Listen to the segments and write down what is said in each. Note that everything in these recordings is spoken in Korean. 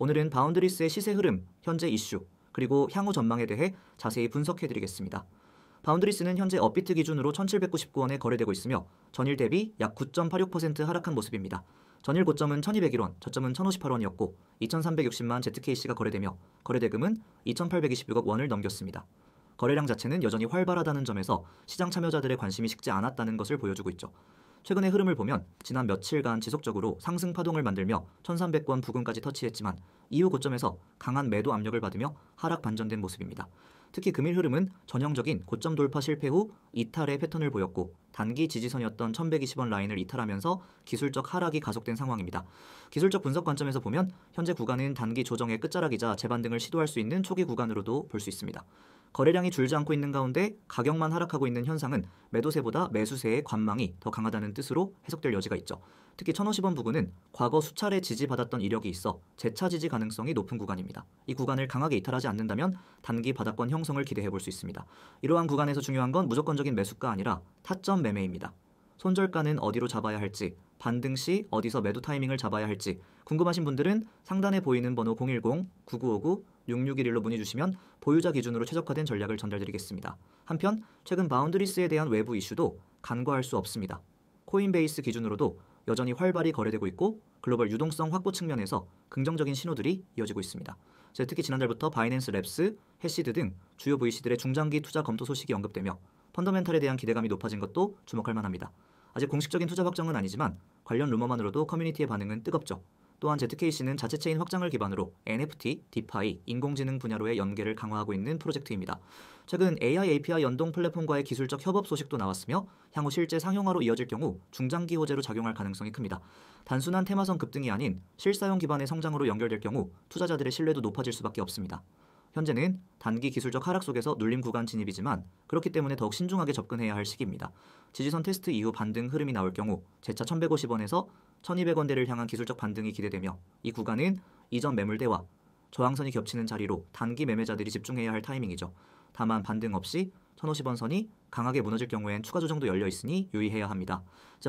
오늘은 바운드리스의 시세 흐름, 현재 이슈, 그리고 향후 전망에 대해 자세히 분석해드리겠습니다. 바운드리스는 현재 업비트 기준으로 1799원에 거래되고 있으며 전일 대비 약 9.86% 하락한 모습입니다. 전일 고점은 1201원, 저점은 1058원이었고 2360만 ZKC가 거래되며 거래대금은 2826억 원을 넘겼습니다. 거래량 자체는 여전히 활발하다는 점에서 시장 참여자들의 관심이 식지 않았다는 것을 보여주고 있죠. 최근의 흐름을 보면 지난 며칠간 지속적으로 상승 파동을 만들며 1300원 부근까지 터치했지만 이후 고점에서 강한 매도 압력을 받으며 하락 반전된 모습입니다. 특히 금일 흐름은 전형적인 고점 돌파 실패 후 이탈의 패턴을 보였고 단기 지지선이었던 1120원 라인을 이탈하면서 기술적 하락이 가속된 상황입니다. 기술적 분석 관점에서 보면 현재 구간은 단기 조정의 끝자락이자 재반등을 시도할 수 있는 초기 구간으로도 볼 수 있습니다. 거래량이 줄지 않고 있는 가운데 가격만 하락하고 있는 현상은 매도세보다 매수세의 관망이 더 강하다는 뜻으로 해석될 여지가 있죠. 특히 1050원 부근은 과거 수차례 지지받았던 이력이 있어 재차 지지 가능성이 높은 구간입니다. 이 구간을 강하게 이탈하지 않는다면 단기 바닥권 형성을 기대해볼 수 있습니다. 이러한 구간에서 중요한 건 무조건적인 매수가 아니라 타점 매매입니다. 손절가는 어디로 잡아야 할지, 반등 시 어디서 매도 타이밍을 잡아야 할지 궁금하신 분들은 상단에 보이는 번호 010-9959-6611로 문의 주시면 보유자 기준으로 최적화된 전략을 전달드리겠습니다. 한편 최근 바운드리스에 대한 외부 이슈도 간과할 수 없습니다. 코인베이스 기준으로도 여전히 활발히 거래되고 있고 글로벌 유동성 확보 측면에서 긍정적인 신호들이 이어지고 있습니다. 특히 지난달부터 바이낸스 랩스, 해시드 등 주요 VC들의 중장기 투자 검토 소식이 언급되며 펀더멘탈에 대한 기대감이 높아진 것도 주목할 만합니다. 아직 공식적인 투자 확정은 아니지만 관련 루머만으로도 커뮤니티의 반응은 뜨겁죠. 또한 ZKC는 자체 체인 확장을 기반으로 NFT, 디파이, 인공지능 분야로의 연계를 강화하고 있는 프로젝트입니다. 최근 AI API 연동 플랫폼과의 기술적 협업 소식도 나왔으며 향후 실제 상용화로 이어질 경우 중장기 호재로 작용할 가능성이 큽니다. 단순한 테마성 급등이 아닌 실사용 기반의 성장으로 연결될 경우 투자자들의 신뢰도 높아질 수밖에 없습니다. 현재는 단기 기술적 하락 속에서 눌림 구간 진입이지만 그렇기 때문에 더욱 신중하게 접근해야 할 시기입니다. 지지선 테스트 이후 반등 흐름이 나올 경우 재차 1150원에서 1200원대를 향한 기술적 반등이 기대되며 이 구간은 이전 매물대와 저항선이 겹치는 자리로 단기 매매자들이 집중해야 할 타이밍이죠. 다만 반등 없이 1050원 선이 강하게 무너질 경우엔 추가 조정도 열려 있으니 유의해야 합니다.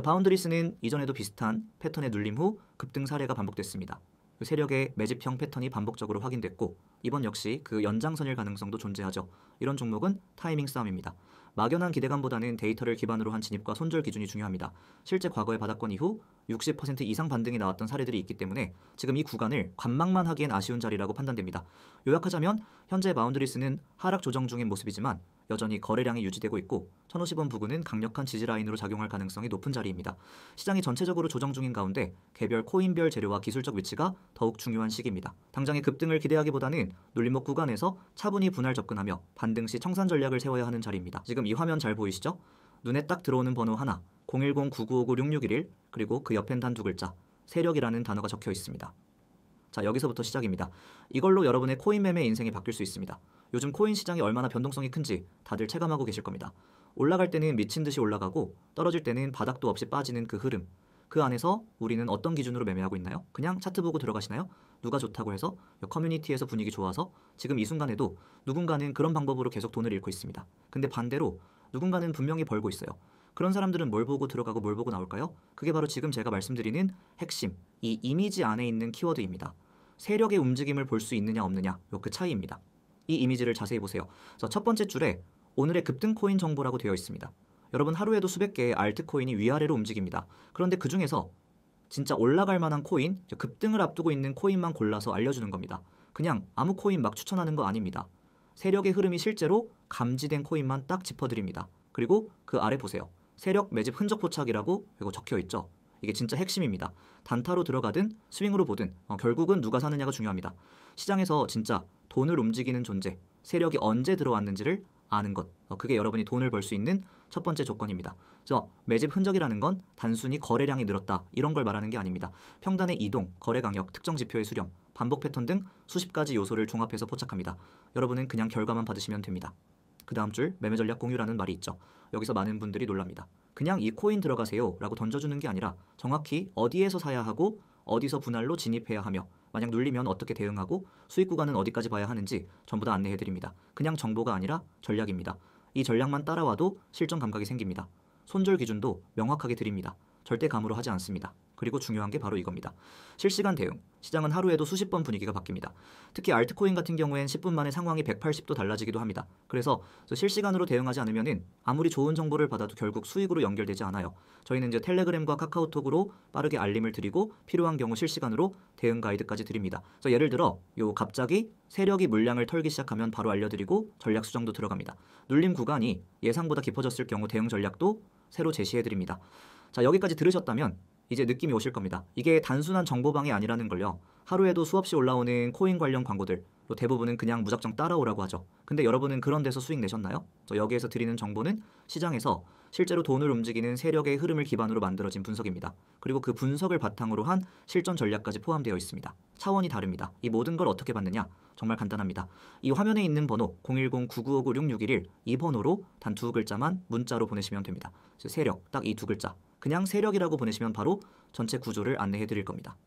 바운드리스는 이전에도 비슷한 패턴의 눌림 후 급등 사례가 반복됐습니다. 세력의 매집형 패턴이 반복적으로 확인됐고 이번 역시 그 연장선일 가능성도 존재하죠. 이런 종목은 타이밍 싸움입니다. 막연한 기대감보다는 데이터를 기반으로 한 진입과 손절 기준이 중요합니다. 실제 과거의 바닥권 이후 60% 이상 반등이 나왔던 사례들이 있기 때문에 지금 이 구간을 관망만 하기엔 아쉬운 자리라고 판단됩니다. 요약하자면 현재 바운드리스는 하락 조정 중인 모습이지만 여전히 거래량이 유지되고 있고 1050원 부근은 강력한 지지라인으로 작용할 가능성이 높은 자리입니다. 시장이 전체적으로 조정 중인 가운데 개별 코인별 재료와 기술적 위치가 더욱 중요한 시기입니다. 당장의 급등을 기대하기보다는 눌림목 구간에서 차분히 분할 접근하며 반등 시 청산 전략을 세워야 하는 자리입니다. 지금 이 화면 잘 보이시죠? 눈에 딱 들어오는 번호 하나 010-9959-6611 그리고 그 옆엔 단 두 글자 세력이라는 단어가 적혀 있습니다. 자, 여기서부터 시작입니다. 이걸로 여러분의 코인 매매 인생이 바뀔 수 있습니다. 요즘 코인 시장이 얼마나 변동성이 큰지 다들 체감하고 계실 겁니다. 올라갈 때는 미친 듯이 올라가고 떨어질 때는 바닥도 없이 빠지는 그 흐름. 그 안에서 우리는 어떤 기준으로 매매하고 있나요? 그냥 차트 보고 들어가시나요? 누가 좋다고 해서 커뮤니티에서 분위기 좋아서 지금 이 순간에도 누군가는 그런 방법으로 계속 돈을 잃고 있습니다. 근데 반대로 누군가는 분명히 벌고 있어요. 그런 사람들은 뭘 보고 들어가고 뭘 보고 나올까요? 그게 바로 지금 제가 말씀드리는 핵심, 이 이미지 안에 있는 키워드입니다. 세력의 움직임을 볼 수 있느냐 없느냐, 그 차이입니다. 이 이미지를 자세히 보세요. 첫 번째 줄에 오늘의 급등 코인 정보라고 되어 있습니다. 여러분 하루에도 수백 개의 알트코인이 위아래로 움직입니다. 그런데 그 중에서 진짜 올라갈 만한 코인, 급등을 앞두고 있는 코인만 골라서 알려주는 겁니다. 그냥 아무 코인 막 추천하는 거 아닙니다. 세력의 흐름이 실제로 감지된 코인만 딱 짚어드립니다. 그리고 그 아래 보세요. 세력 매집 흔적 포착이라고 이거 적혀 있죠. 이게 진짜 핵심입니다. 단타로 들어가든 스윙으로 보든 결국은 누가 사느냐가 중요합니다. 시장에서 진짜 돈을 움직이는 존재, 세력이 언제 들어왔는지를 아는 것, 그게 여러분이 돈을 벌 수 있는 첫 번째 조건입니다. 매집 흔적이라는 건 단순히 거래량이 늘었다 이런 걸 말하는 게 아닙니다. 평단의 이동, 거래 강력, 특정 지표의 수렴, 반복 패턴 등 수십 가지 요소를 종합해서 포착합니다. 여러분은 그냥 결과만 받으시면 됩니다. 그 다음 줄 매매 전략 공유라는 말이 있죠. 여기서 많은 분들이 놀랍니다. 그냥 이 코인 들어가세요 라고 던져주는 게 아니라 정확히 어디에서 사야 하고 어디서 분할로 진입해야 하며 만약 눌리면 어떻게 대응하고 수익 구간은 어디까지 봐야 하는지 전부 다 안내해드립니다. 그냥 정보가 아니라 전략입니다. 이 전략만 따라와도 실전 감각이 생깁니다. 손절 기준도 명확하게 드립니다. 절대 감으로 하지 않습니다. 그리고 중요한 게 바로 이겁니다. 실시간 대응. 시장은 하루에도 수십 번 분위기가 바뀝니다. 특히 알트코인 같은 경우엔 10분 만에 상황이 180도 달라지기도 합니다. 그래서 실시간으로 대응하지 않으면은 아무리 좋은 정보를 받아도 결국 수익으로 연결되지 않아요. 저희는 이제 텔레그램과 카카오톡으로 빠르게 알림을 드리고 필요한 경우 실시간으로 대응 가이드까지 드립니다. 그래서 예를 들어 갑자기 세력이 물량을 털기 시작하면 바로 알려드리고 전략 수정도 들어갑니다. 눌림 구간이 예상보다 깊어졌을 경우 대응 전략도 새로 제시해드립니다. 자, 여기까지 들으셨다면 이제 느낌이 오실 겁니다. 이게 단순한 정보방이 아니라는 걸요. 하루에도 수없이 올라오는 코인 관련 광고들, 또 대부분은 그냥 무작정 따라오라고 하죠. 근데 여러분은 그런 데서 수익 내셨나요? 여기에서 드리는 정보는 시장에서 실제로 돈을 움직이는 세력의 흐름을 기반으로 만들어진 분석입니다. 그리고 그 분석을 바탕으로 한 실전 전략까지 포함되어 있습니다. 차원이 다릅니다. 이 모든 걸 어떻게 받느냐? 정말 간단합니다. 이 화면에 있는 번호 010-9959-6611 이 번호로 단 두 글자만 문자로 보내시면 됩니다. 세력, 딱 이 두 글자. 그냥 세력이라고 보내시면 바로 전체 구조를 안내해 드릴 겁니다.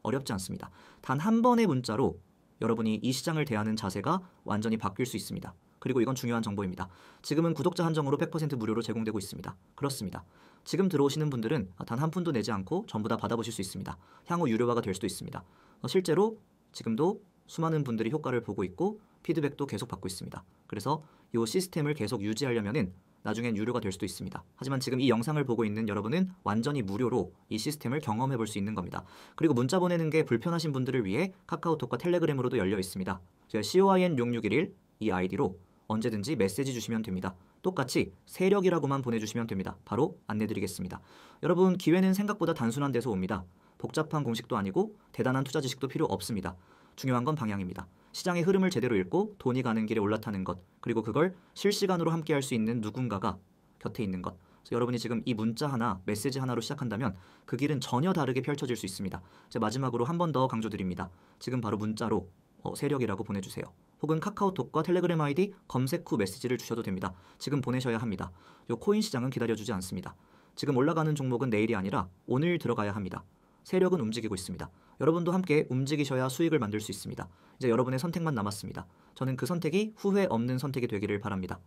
어렵지 않습니다. 단 한 번의 문자로 여러분이 이 시장을 대하는 자세가 완전히 바뀔 수 있습니다. 그리고 이건 중요한 정보입니다. 지금은 구독자 한정으로 100% 무료로 제공되고 있습니다. 그렇습니다. 지금 들어오시는 분들은 단 한 푼도 내지 않고 전부 다 받아보실 수 있습니다. 향후 유료화가 될 수도 있습니다. 실제로 지금도 수많은 분들이 효과를 보고 있고 피드백도 계속 받고 있습니다. 그래서 이 시스템을 계속 유지하려면은 나중엔 유료가 될 수도 있습니다. 하지만 지금 이 영상을 보고 있는 여러분은 완전히 무료로 이 시스템을 경험해 볼 수 있는 겁니다. 그리고 문자 보내는 게 불편하신 분들을 위해 카카오톡과 텔레그램으로도 열려 있습니다. COIN6611 이 아이디로 언제든지 메시지 주시면 됩니다. 똑같이 세력이라고만 보내주시면 됩니다. 바로 안내드리겠습니다. 여러분, 기회는 생각보다 단순한 데서 옵니다. 복잡한 공식도 아니고 대단한 투자 지식도 필요 없습니다. 중요한 건 방향입니다. 시장의 흐름을 제대로 읽고 돈이 가는 길에 올라타는 것, 그리고 그걸 실시간으로 함께 할 수 있는 누군가가 곁에 있는 것. 여러분이 지금 이 문자 하나, 메시지 하나로 시작한다면 그 길은 전혀 다르게 펼쳐질 수 있습니다. 마지막으로 한 번 더 강조드립니다. 지금 바로 문자로 세력이라고 보내주세요. 혹은 카카오톡과 텔레그램 아이디 검색 후 메시지를 주셔도 됩니다. 지금 보내셔야 합니다. 코인 시장은 기다려주지 않습니다. 지금 올라가는 종목은 내일이 아니라 오늘 들어가야 합니다. 세력은 움직이고 있습니다. 여러분도 함께 움직이셔야 수익을 만들 수 있습니다. 이제 여러분의 선택만 남았습니다. 저는 그 선택이 후회 없는 선택이 되기를 바랍니다.